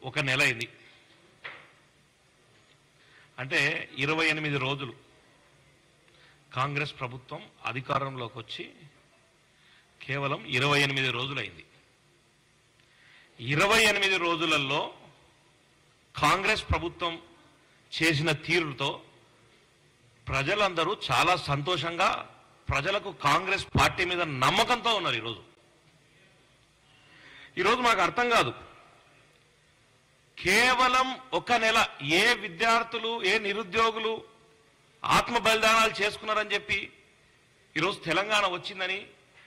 ఒక నెల అయింది. అంటే 28 రోజులు కాంగ్రెస్ ప్రభుత్వం అధికారంలోకి వచ్చి కేవలం 28 రోజులైంది. 28 రోజులలో కాంగ్రెస్ ప్రభుత్వం చేసిన తీరుతో ప్రజలందరూ చాలా సంతోషంగా, ప్రజలకు కాంగ్రెస్ పార్టీ మీద నమ్మకంతో ఉన్నారు. ఈరోజు మాకు అర్థం కాదు, కేవలం ఒక నెల ఏ విద్యార్థులు, ఏ నిరుద్యోగులు ఆత్మ బలిదానాలు చేసుకున్నారని చెప్పి ఈరోజు తెలంగాణ వచ్చిందని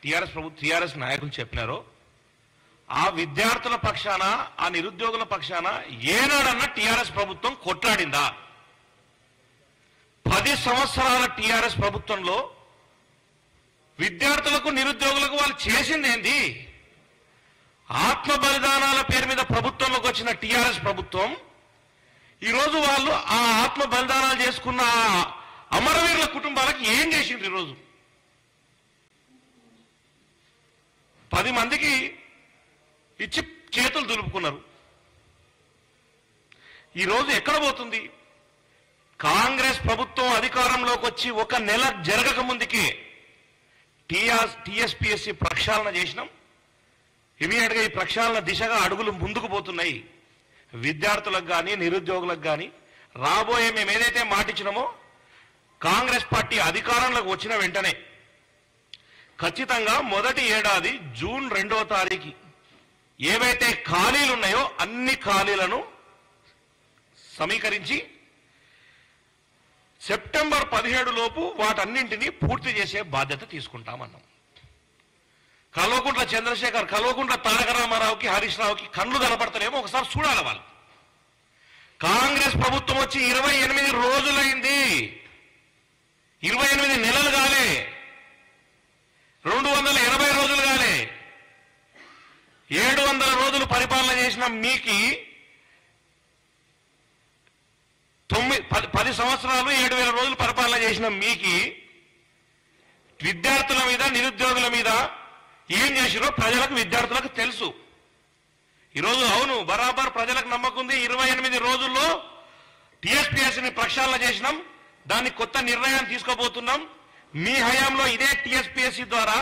టీఆర్ఎస్ నాయకులు చెప్పినారో, ఆ విద్యార్థుల పక్షాన, ఆ నిరుద్యోగుల పక్షాన ఏనాడన్నా టీఆర్ఎస్ ప్రభుత్వం కొట్లాడిందా? 10 సంవత్సరాల టీఆర్ఎస్ ప్రభుత్వంలో విద్యార్థులకు, నిరుద్యోగులకు వాళ్ళు చేసింది ఏంది? ఆత్మ బలిదానాల పేరు మీద ప్రభుత్వంలోకి వచ్చిన టీఆర్ఎస్ ప్రభుత్వం ఈరోజు వాళ్ళు ఆ ఆత్మ బలిదానాలు చేసుకున్న అమరవీరుల కుటుంబాలకు ఏం చేసిండ్రు? ఈరోజు 10 మందికి ఇచ్చి చేతులు దులుపుకున్నారు. ఈరోజు ఎక్కడ పోతుంది? కాంగ్రెస్ ప్రభుత్వం అధికారంలోకి వచ్చి ఒక నెల జరగక ముందుకే టీఎస్పీఎస్సీ ప్రక్షాళన చేసినాం. ఇమీడియట్గా ఈ ప్రక్షాళన దిశగా అడుగులు ముందుకు పోతున్నాయి. విద్యార్థులకు కానీ, నిరుద్యోగులకు కానీ రాబోయే మేము ఏదైతే మాటిచ్చినామో కాంగ్రెస్ పార్టీ అధికారంలోకి వచ్చిన వెంటనే ఖచ్చితంగా మొదటి ఏడాది జూన్ 2వ తారీఖు ఏవైతే ఖాళీలు ఉన్నాయో అన్ని ఖాళీలను సమీకరించి సెప్టెంబర్ 17 లోపు వాటన్నింటినీ పూర్తి చేసే బాధ్యత తీసుకుంటామన్నాం. కల్వకుంట్ల చంద్రశేఖర్, కల్వకుంట్ల తారక రామారావుకి, హరీష్ రావుకి కళ్ళు కనపడతలేమో ఒకసారి చూడాలి. వాళ్ళు కాంగ్రెస్ ప్రభుత్వం వచ్చి 28 రోజులైంది, 28 నెలలు కాలే, 280 రోజులు కాలే. 700 రోజులు పరిపాలన చేసిన మీకి 10 సంవత్సరాలు 7000 రోజులు పరిపాలన చేసిన మీకి విద్యార్థుల మీద, నిరుద్యోగుల మీద ఏం చేసిరో ప్రజలకు, విద్యార్థులకు తెలుసు. ఈరోజు అవును, బరాబర్ ప్రజలకు నమ్మకం ఉంది. 28 రోజుల్లో టీఎస్పీఎస్సీని ప్రక్షాళన చేసినాం, దాన్ని కొత్త నిర్ణయాన్ని తీసుకోబోతున్నాం. మీ హయాంలో ఇదే టీఎస్పీఎస్సీ ద్వారా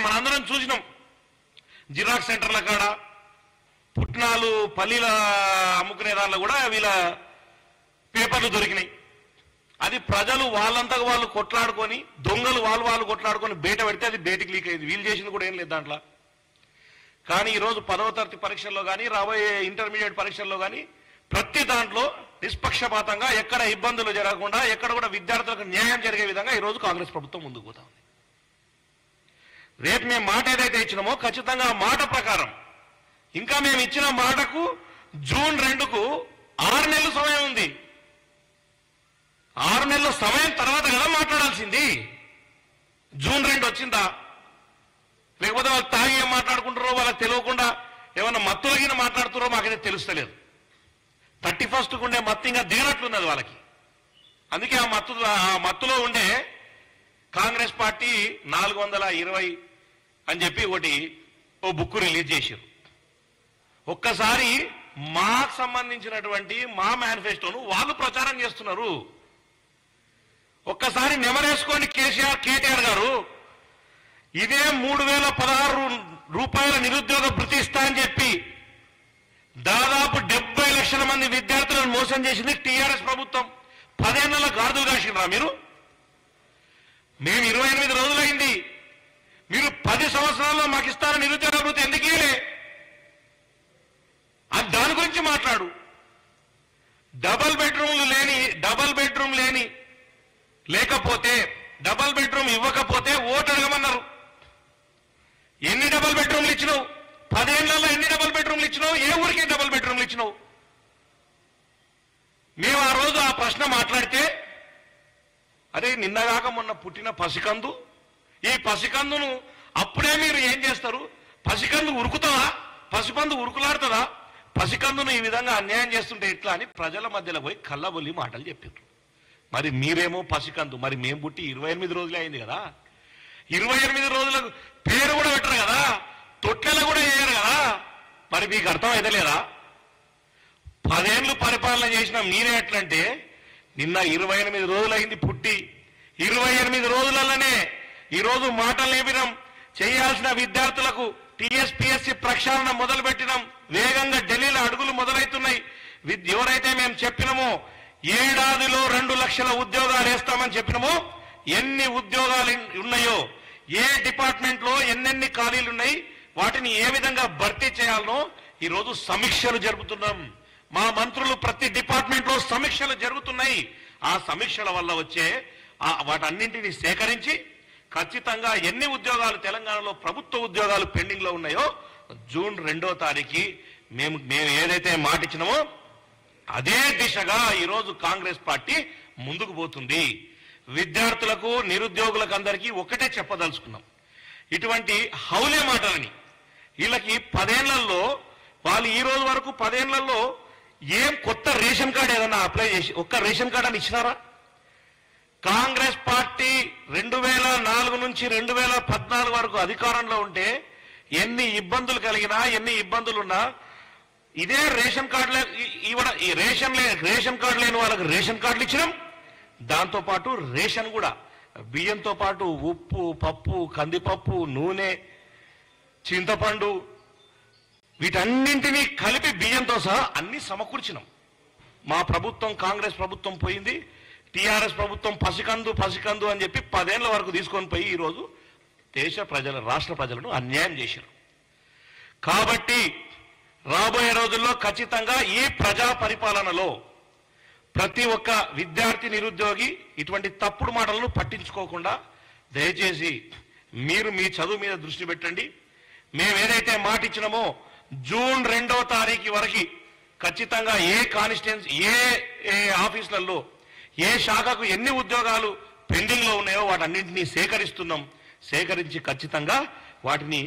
మనందరం చూసినాం, జిరాక్స్ సెంటర్ల కాడ, పుట్నాలు, పల్లీల అమ్ముకునే దానిలో కూడా వీళ్ళ పేపర్లు దొరికినాయి. అది ప్రజలు వాళ్ళంతకు వాళ్ళు కొట్లాడుకొని, దొంగలు వాళ్ళు కొట్లాడుకొని బయట పెడితే అది బయటికి లీక్ అయింది. వీళ్ళు చేసింది కూడా ఏం లేదు దాంట్లో. కానీ ఈరోజు 10వ తరగతి పరీక్షల్లో కానీ, రాబోయే ఇంటర్మీడియట్ పరీక్షల్లో కానీ ప్రతి దాంట్లో నిష్పక్షపాతంగా, ఎక్కడ ఇబ్బందులు జరగకుండా, ఎక్కడ కూడా విద్యార్థులకు న్యాయం జరిగే విధంగా ఈరోజు కాంగ్రెస్ ప్రభుత్వం ముందుకు పోతా ఉంది. రేపు మేము మాట ఏదైతే ఇచ్చినామో ఖచ్చితంగా ఆ మాట ప్రకారం, ఇంకా మేము ఇచ్చిన మాటకు జూన్ 2కు 6 నెలల సమయం ఉంది. 6 నెలల సమయం తర్వాత కదా మాట్లాడాల్సింది. జూన్ 2 వచ్చిందా? లేకపోతే వాళ్ళు తాగి ఏం మాట్లాడుకుంటారో వాళ్ళకి తెలియకుండా ఏమన్నా మత్తులగిన మాట్లాడుతారో మాకైతే తెలుస్తలేదు. 31కు ఉండే మత్తు ఇంకా దిగినట్లున్నది వాళ్ళకి. అందుకే ఆ మత్తులో ఉండే కాంగ్రెస్ పార్టీ 420 అని చెప్పి ఓ బుక్ రిలీజ్ చేశారు. ఒక్కసారి మాకు సంబంధించినటువంటి మా మేనిఫెస్టోను వాళ్ళు ప్రచారం చేస్తున్నారు. ఒక్కసారి నెమరేసుకోండి కేటీఆర్ గారు. ఇదే 3016 రూపాయల నిరుద్యోగ భృతి ఇస్తా అని చెప్పి దాదాపు 70 లక్షల మంది విద్యార్థులను మోసం చేసింది టీఆర్ఎస్ ప్రభుత్వం. 10 ఏళ్ల గాడులు కాసిండ్రా మీరు? మేము 28 రోజులైంది, మీరు 10 సంవత్సరాల్లో మాకు ఇస్తారని నిరుద్యోగ భృతి ఎందుకు ఇవ్వలే? అది దాని గురించి మాట్లాడు. డబల్ బెడ్రూమ్ లేకపోతే, డబల్ బెడ్రూమ్ ఇవ్వకపోతే ఓటు అడగమన్నారు. ఎన్ని డబల్ బెడ్రూమ్లు ఇచ్చినావు? 10 ఏళ్లలో ఎన్ని డబల్ బెడ్రూమ్లు ఇచ్చినావు? ఏ ఊరికి డబల్ బెడ్రూమ్లు ఇచ్చినావు? మేము ఆ రోజు ఆ ప్రశ్న మాట్లాడితే, అరే నిన్నగాక మొన్న పుట్టిన పసికందు, ఈ పసికందును అప్పుడే మీరు ఏం చేస్తారు? పసికందు ఉరుకుతుందా? పసిపందు ఉరుకులాడుతుందా? పసికందును ఈ విధంగా అన్యాయం చేస్తుంటే ఎట్లా అని ప్రజల మధ్యలో పోయి కళ్ళబొల్లి మాటలు చెప్పారు. మరి మీరేమో పసికందు, మరి మేము పుట్టి 28 రోజులే అయింది కదా. 28 రోజులకు పేరు కూడా పెట్టరు కదా, తొట్టెలు కూడా వేయరు కదా. మరి మీకు అర్థం అయితే లేదా? 10 ఏళ్ళు పరిపాలన చేసిన మీరే ఎట్లంటే నిన్న 28 రోజులైంది పుట్టి 28 రోజులలోనే ఈరోజు మాటలు నేర్పినాం. చేయాల్సిన విద్యార్థులకు టీఎస్పీఎస్సీ ప్రక్షాళన మొదలు పెట్టినాం. వేగంగా ఢిల్లీలో అడుగులు మొదలవుతున్నాయి. ఎవరైతే మేము చెప్పినామో ఏడాదిలో 2 లక్షల ఉద్యోగాలు వేస్తామని చెప్పినామో ఎన్ని ఉద్యోగాలు ఉన్నాయో, ఏ డిపార్ట్మెంట్ లో ఎన్నెన్ని ఖాళీలు ఉన్నాయి, వాటిని ఏ విధంగా భర్తీ చేయాలనో ఈరోజు సమీక్షలు జరుపుతున్నాం. మా మంత్రులు ప్రతి డిపార్ట్మెంట్ లో సమీక్షలు జరుగుతున్నాయి. ఆ సమీక్షల వల్ల వచ్చే వాటన్నింటినీ సేకరించి ఖచ్చితంగా ఎన్ని ఉద్యోగాలు తెలంగాణలో ప్రభుత్వ ఉద్యోగాలు పెండింగ్ లో ఉన్నాయో జూన్ 2వ తారీఖు మేము ఏదైతే మాట ఇచ్చినామో అదే దిశగా ఈరోజు కాంగ్రెస్ పార్టీ ముందుకు పోతుంది. విద్యార్థులకు నిరుద్యోగులకు అందరికీ ఒకటే చెప్పదలుచుకున్నాం. ఇటువంటి హౌలే మాటలని వీళ్ళకి 10 ఏళ్లలో వాళ్ళు ఈ రోజు వరకు 10 ఏళ్లలో ఏం కొత్త రేషన్ కార్డు ఏదన్నా అప్లై చేసి ఒక్క రేషన్ కార్డు అని ఇచ్చినారా? కాంగ్రెస్ పార్టీ 2004 నుంచి 2014 వరకు అధికారంలో ఉంటే ఎన్ని ఇబ్బందులు కలిగినా ఎన్ని ఇబ్బందులున్నా ఇదే రేషన్ కార్డులే ఈ రేషన్ కార్డు లేని వాళ్ళకి రేషన్ కార్డులు ఇచ్చినాం. దాంతో పాటు రేషన్ కూడా బియ్యంతో పాటు ఉప్పు, పప్పు, కందిపప్పు, నూనె, చింతపండు వీటన్నింటినీ కలిపి బియ్యంతో సహా అన్ని సమకూర్చినాం. మా ప్రభుత్వం కాంగ్రెస్ ప్రభుత్వం పోయింది. టీఆర్ఎస్ ప్రభుత్వం పసికందు అని చెప్పి 10 ఏళ్ల వరకు తీసుకొని పోయి ఈరోజు రాష్ట్ర ప్రజలను అన్యాయం చేశారు. కాబట్టి రాబోయే రోజుల్లో ఖచ్చితంగా ఈ ప్రజా పరిపాలనలో ప్రతి ఒక్క విద్యార్థి నిరుద్యోగి ఇటువంటి తప్పుడు మాటలను పట్టించుకోకుండా దయచేసి మీరు మీ చదువు మీద దృష్టి పెట్టండి. మేము ఏదైతే మాట ఇచ్చినామో జూన్ 2వ తారీఖు వరకు ఖచ్చితంగా ఏ కాన్స్టిట్యున్సీ ఏ ఆఫీసులలో ఏ శాఖకు ఎన్ని ఉద్యోగాలు పెండింగ్ లో ఉన్నాయో వాటన్నింటినీ సేకరిస్తున్నాం. సేకరించి ఖచ్చితంగా వాటిని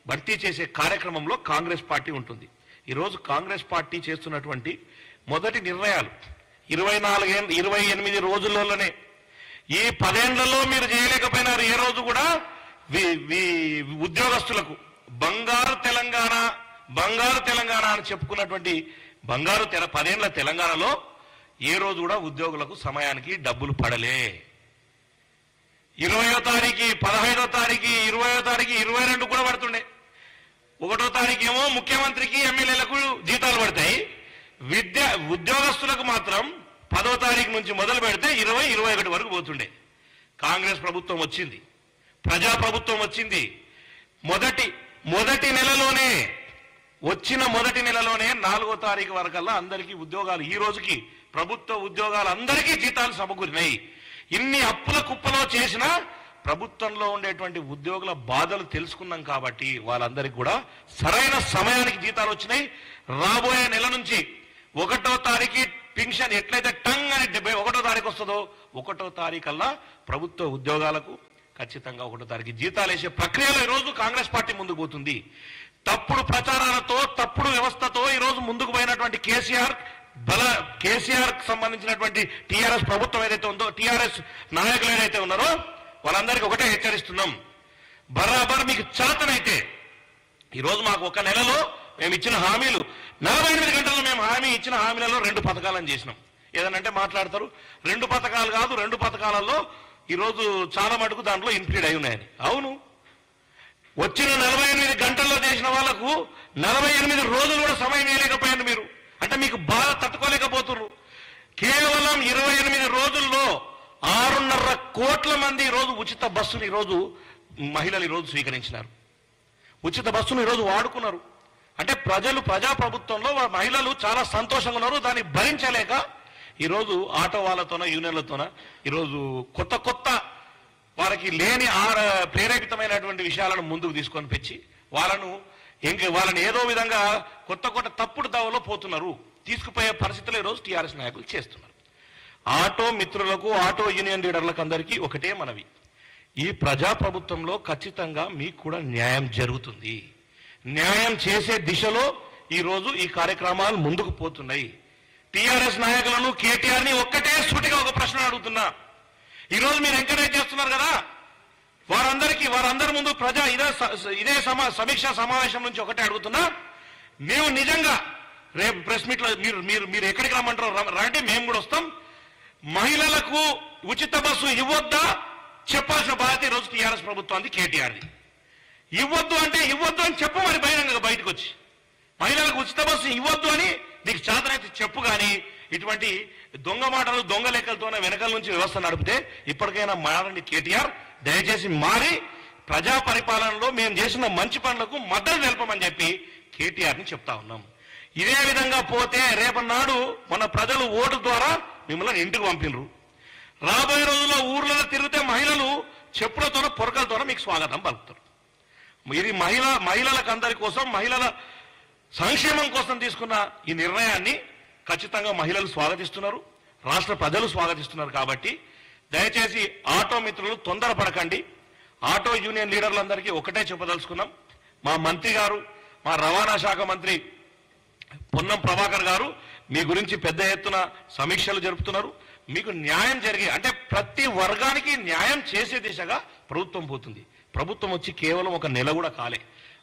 భర్తీ చేసే కార్యక్రమంలో కాంగ్రెస్ పార్టీ ఉంటుంది. ఈరోజు కాంగ్రెస్ పార్టీ చేస్తున్నటువంటి మొదటి నిర్ణయాలు 28 రోజుల్లోనే ఈ 10 ఏళ్లలో మీరు చేయలేకపోయినారు. ఏ రోజు కూడా ఉద్యోగస్తులకు బంగారు తెలంగాణ అని చెప్పుకున్నటువంటి 10 ఏళ్ల తెలంగాణలో ఏ రోజు కూడా ఉద్యోగులకు సమయానికి డబ్బులు పడలే. 20వ తారీఖు, 15వ తారీఖు, 20వ తారీఖు, 22 కూడా పడుతుండే. 1వ తారీఖు ఏమో ముఖ్యమంత్రికి, ఎమ్మెల్యేలకు జీతాలు పడతాయి. ఉద్యోగస్తులకు మాత్రం 10వ తారీఖు నుంచి మొదలు పెడితే 20, 21 వరకు పోతుండే. కాంగ్రెస్ ప్రభుత్వం వచ్చింది, ప్రజా ప్రభుత్వం వచ్చింది. మొదటి నెలలోనే 4వ తారీఖు వరకల్లా అందరికీ ఉద్యోగాలు, ఈ రోజుకి ప్రభుత్వ ఉద్యోగాలు అందరికీ జీతాలు సమకూరినాయి. ఇన్ని అప్పుల కుప్పలో చేసినా ప్రభుత్వంలో ఉండేటువంటి ఉద్యోగుల బాధలు తెలుసుకున్నాం కాబట్టి వాళ్ళందరికీ కూడా సరైన సమయానికి జీతాలు వచ్చినాయి. రాబోయే నెల నుంచి 1వ తారీఖు పెన్షన్ ఎట్లయితే టంగ్ అని 71వ తారీఖు వస్తుందో 1వ తారీఖల్లా ప్రభుత్వ ఉద్యోగాలకు ఖచ్చితంగా 1వ తారీఖు జీతాలు వేసే ప్రక్రియలో ఈరోజు కాంగ్రెస్ పార్టీ ముందుకు పోతుంది. తప్పుడు ప్రచారాలతో, తప్పుడు వ్యవస్థతో ఈరోజు ముందుకు పోయినటువంటి కేసీఆర్ సంబంధించినటువంటి టీఆర్ఎస్ ప్రభుత్వం ఏదైతే ఉందో, టీఆర్ఎస్ నాయకులు ఏదైతే ఉన్నారో వాళ్ళందరికీ ఒకటే హెచ్చరిస్తున్నాం. బరాబర్ మీకు చేతనైతే ఈరోజు మాకు 1 నెలలో మేము ఇచ్చిన హామీలు 48 గంటల్లో మేము ఇచ్చిన హామీలలో 2 పథకాలను చేసినాం. ఏదనంటే మాట్లాడతారు 2 పథకాలు కాదు, 2 పథకాలలో ఈరోజు చాలా మటుకు దాంట్లో ఇన్క్లూడ్ అయి ఉన్నాయని. అవును, వచ్చిన 48 గంటల్లో చేసిన వాళ్లకు 48 రోజులు కూడా సమయం ఇవ్వలేకపోయారు మీరు. అంటే మీకు బాధ తట్టుకోలేకపోతున్నారు. కేవలం 28 రోజుల్లో 6.5 కోట్ల మంది ఈరోజు ఉచిత బస్సును ఈరోజు మహిళలు ఈరోజు స్వీకరించినారు. ఉచిత బస్సును ఈరోజు వాడుకున్నారు. అంటే ప్రజా ప్రభుత్వంలో మహిళలు చాలా సంతోషంగా ఉన్నారు. దాన్ని భరించలేక ఈరోజు ఆటో వాళ్ళతోన, యూనియన్లతోన ఈరోజు కొత్త వారికి లేని ప్రేరేపితమైనటువంటి విషయాలను ముందుకు తీసుకొని పెంచి వాళ్ళని ఏదో విధంగా కొత్త తప్పుడు దావలో పోతున్నారు. తీసుకుపోయే పరిస్థితులు ఈరోజు టీఆర్ఎస్ నాయకులు చేస్తున్నారు. ఆటో మిత్రులకు, ఆటో యూనియన్ లీడర్లకు అందరికీ ఒకటే మనవి, ఈ ప్రజా ప్రభుత్వంలో ఖచ్చితంగా మీకు కూడా న్యాయం జరుగుతుంది. న్యాయం చేసే దిశలో ఈరోజు ఈ కార్యక్రమాలు ముందుకు పోతున్నాయి. టీఆర్ఎస్ నాయకులను, కేటీఆర్ని ఒక్కటే సూటిగా ఒక ప్రశ్న అడుగుతున్నా. ఈరోజు మీరు ఎంకరేజ్ చేస్తున్నారు కదా, వారందరి ముందు ఇదే సమీక్షా సమావేశం నుంచి ఒకటే అడుగుతున్నా. నీవు నిజంగా రేపు ప్రెస్ మీట్లో మీరు ఎక్కడికి రమ్మంటారో రండి, మేము కూడా వస్తాం. మహిళలకు ఉచిత బస్సు ఇవ్వద్దా చెప్పాల్సిన బాధ్యత ఈరోజు టీఆర్ఎస్ ప్రభుత్వానికి, కేటీఆర్ది. ఇవ్వద్దు అంటే ఇవ్వద్దు అని చెప్పు మరి బహిరంగంగా బయటకు వచ్చి. మహిళలకు ఉచిత బస్సు ఇవ్వద్దు అని నీకు చేతనైతే చెప్పు, కానీ ఇటువంటి దొంగ మాటలు దొంగ లెక్కలతోనే వెనకాల నుంచి వ్యవస్థ నడిపితే ఇప్పటికైనా మారండి కేటీఆర్. దయచేసి మారి ప్రజా పరిపాలనలో మేము చేసిన మంచి పనులకు మద్దతు తెలపమని చెప్పి కేటీఆర్ని చెప్తా ఉన్నాం. ఇదే విధంగా పోతే రేపన్నాడు మన ప్రజలు ఓటు ద్వారా మిమ్మల్ని ఇంటికి పంపినరు. రాబోయే రోజుల్లో ఊర్లలో తిరిగితే మహిళలు చెప్పులతోనో పొరకలతోనో మీకు స్వాగతం పలుకుతారు. ఇది మహిళలకు అందరి కోసం, మహిళల సంక్షేమం కోసం తీసుకున్న ఈ నిర్ణయాన్ని ఖచ్చితంగా మహిళలు స్వాగతిస్తున్నారు, రాష్ట్ర ప్రజలు స్వాగతిస్తున్నారు. కాబట్టి దయచేసి ఆటో మిత్రులు తొందరపడకండి. ఆటో యూనియన్ లీడర్లందరికీ ఒకటే చెప్పదలుచుకున్నాం. మా మంత్రి గారు, మా రవాణా శాఖ మంత్రి పొన్నం ప్రభాకర్ గారు మీ గురించి పెద్ద ఎత్తున సమీక్షలు జరుపుతున్నారు. మీకు న్యాయం జరిగే అంటే ప్రతి వర్గానికి న్యాయం చేసే దిశగా ప్రభుత్వం పోతుంది. ప్రభుత్వం వచ్చి కేవలం ఒక నెల కూడా కాలే,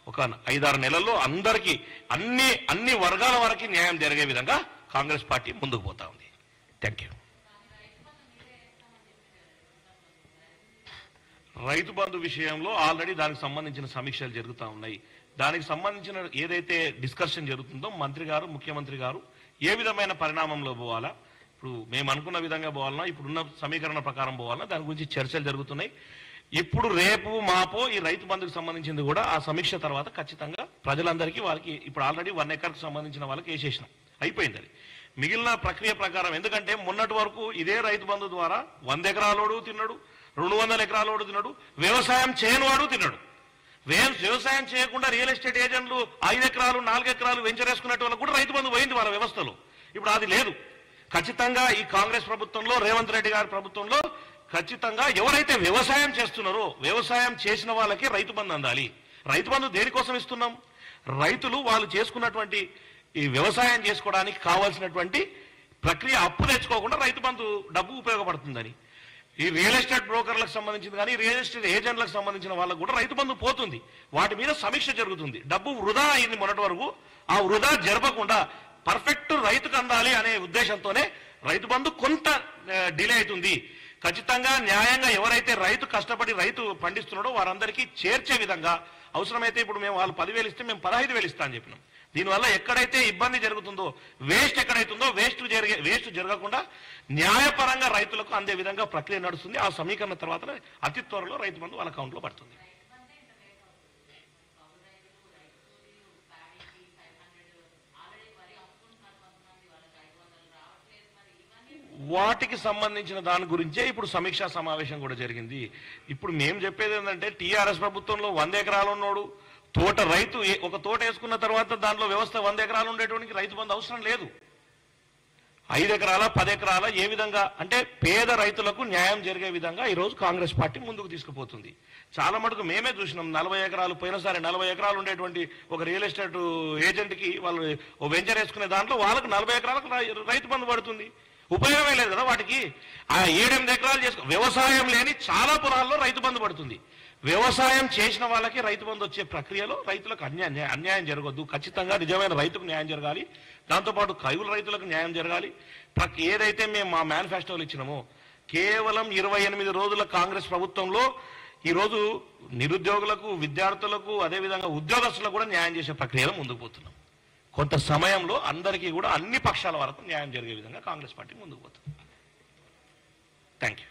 ఒక 5-6 నెలల్లో అందరికీ అన్ని వర్గాల వరకు న్యాయం జరిగే విధంగా కాంగ్రెస్ పార్టీ ముందుకు పోతా ఉంది. Thank you. రైతు బంధు విషయంలో ఆల్రెడీ దానికి సంబంధించిన సమీక్షలు జరుగుతూ ఉన్నాయి. దానికి సంబంధించిన ఏదైతే డిస్కషన్ జరుగుతుందో మంత్రి గారు, ముఖ్యమంత్రి గారు ఏ విధమైన పరిణామంలో పోవాలా, ఇప్పుడు మేము అనుకున్న విధంగా పోవాలన్నా, ఇప్పుడున్న సమీకరణ ప్రకారం పోవాలన్నా, దాని గురించి చర్చలు జరుగుతున్నాయి. ఇప్పుడు రేపు మాపో ఈ రైతు బంధుకు సంబంధించింది కూడా ఆ సమీక్ష తర్వాత ఖచ్చితంగా ప్రజలందరికీ వాళ్ళకి ఇప్పుడు ఆల్రెడీ 1 ఎకర్కి సంబంధించిన వాళ్ళకి వేసేసినాం, అయిపోయింది. అది మిగిలిన ప్రక్రియ ప్రకారం, ఎందుకంటే మొన్నటి వరకు ఇదే రైతు బంధు ద్వారా 100 ఎకరాలోడు తిన్నాడు, 200 ఎకరాలోడు తిన్నాడు, వ్యవసాయం చేయనివాడు తిన్నాడు. వ్యవసాయం చేయకుండా రియల్ ఎస్టేట్ ఏజెంట్లు 5 ఎకరాలు 4 ఎకరాలు వెంచర్ వేసుకున్నట్టు వాళ్ళకు కూడా రైతు బంధు పోయింది వాళ్ళ వ్యవస్థలో. ఇప్పుడు అది లేదు. ఖచ్చితంగా ఈ కాంగ్రెస్ ప్రభుత్వంలో, రేవంత్ రెడ్డి గారి ప్రభుత్వంలో ఖచ్చితంగా ఎవరైతే వ్యవసాయం చేస్తున్నారో వ్యవసాయం చేసిన వాళ్ళకి రైతు బంధు అందాలి. రైతు బంధు దేనికోసం ఇస్తున్నాం? రైతులు వాళ్ళు చేసుకున్నటువంటి ఈ వ్యవసాయం చేసుకోవడానికి కావాల్సినటువంటి ప్రక్రియ అప్పు తెచ్చుకోకుండా రైతు బంధు డబ్బు ఉపయోగపడుతుందని. ఈ రియల్ ఎస్టేట్ బ్రోకర్లకు సంబంధించింది కానీ రియల్ ఎస్టేట్ ఏజెంట్లకు సంబంధించిన వాళ్ళకు కూడా రైతు బంధు పోతుంది. వాటి మీద సమీక్ష జరుగుతుంది. డబ్బు వృధా అయింది మొన్నటి వరకు. ఆ వృధా జరపకుండా పర్ఫెక్ట్ రైతుకు అందాలి అనే ఉద్దేశంతోనే రైతు బంధు కొంత డిలే అవుతుంది. ఖచ్చితంగా న్యాయంగా ఎవరైతే రైతు కష్టపడి రైతు పండిస్తున్నాడో వారందరికీ చేర్చే విధంగా, అవసరమైతే ఇప్పుడు మేము వాళ్ళు 10,000 ఇస్తే మేము 15,000 ఇస్తా అని చెప్పినాం. దీనివల్ల ఎక్కడైతే ఇబ్బంది జరుగుతుందో, వేస్ట్ ఎక్కడైతుందో వేస్ట్ జరగకుండా న్యాయపరంగా రైతులకు అందే విధంగా ప్రక్రియ నడుస్తుంది. ఆ సమీకరణ తర్వాత అతి త్వరలో రైతు బంధు వాళ్ళ అకౌంట్లో పడుతుంది. వాటికి సంబంధించిన దాని గురించే ఇప్పుడు సమీక్షా సమావేశం కూడా జరిగింది. ఇప్పుడు మేము చెప్పేది ఏంటంటే టీఆర్ఎస్ ప్రభుత్వంలో 100 ఎకరాలు ఉన్నోడు తోట రైతు ఒక తోట వేసుకున్న తర్వాత దాంట్లో వ్యవస్థ 100 ఎకరాలు ఉండేటువంటి రైతు బంధు అవసరం లేదు. 5 ఎకరాల 10 ఎకరాల ఏ విధంగా అంటే పేద రైతులకు న్యాయం జరిగే విధంగా ఈరోజు కాంగ్రెస్ పార్టీ ముందుకు తీసుకుపోతుంది. చాలా మటుకు మేమే చూసినాం. 40 ఎకరాలు పోయినసారి 40 ఎకరాలు ఉండేటువంటి ఒక రియల్ ఎస్టేట్ ఏజెంట్కి వాళ్ళు ఓ వెంచర్ వేసుకునే దాంట్లో వాళ్ళకు 40 ఎకరాలకు రైతు బంధు పడుతుంది. ఉపయోగమే లేదు కదా వాటికి. ఆ 7-8 ఎకరాలు వ్యవసాయం లేని చాలా పొలాల్లో రైతు బంధు పడుతుంది. వ్యవసాయం చేసిన వాళ్ళకి రైతు బంధు వచ్చే ప్రక్రియలో రైతులకు అన్యాయం జరగొద్దు. ఖచ్చితంగా నిజమైన రైతుకు న్యాయం జరగాలి. దాంతోపాటు కౌలు రైతులకు న్యాయం జరగాలి. ఏదైతే మేము మా మేనిఫెస్టోలు ఇచ్చినామో కేవలం 28 రోజుల కాంగ్రెస్ ప్రభుత్వంలో ఈరోజు నిరుద్యోగులకు, విద్యార్థులకు, అదేవిధంగా ఉద్యోగస్తులకు కూడా న్యాయం చేసే ప్రక్రియలో ముందుకు పోతున్నాం. కొంత సమయంలో అందరికీ కూడా అన్ని పక్షాల వరకు న్యాయం జరిగే విధంగా కాంగ్రెస్ పార్టీ ముందుకు పోతుంది. Thank you.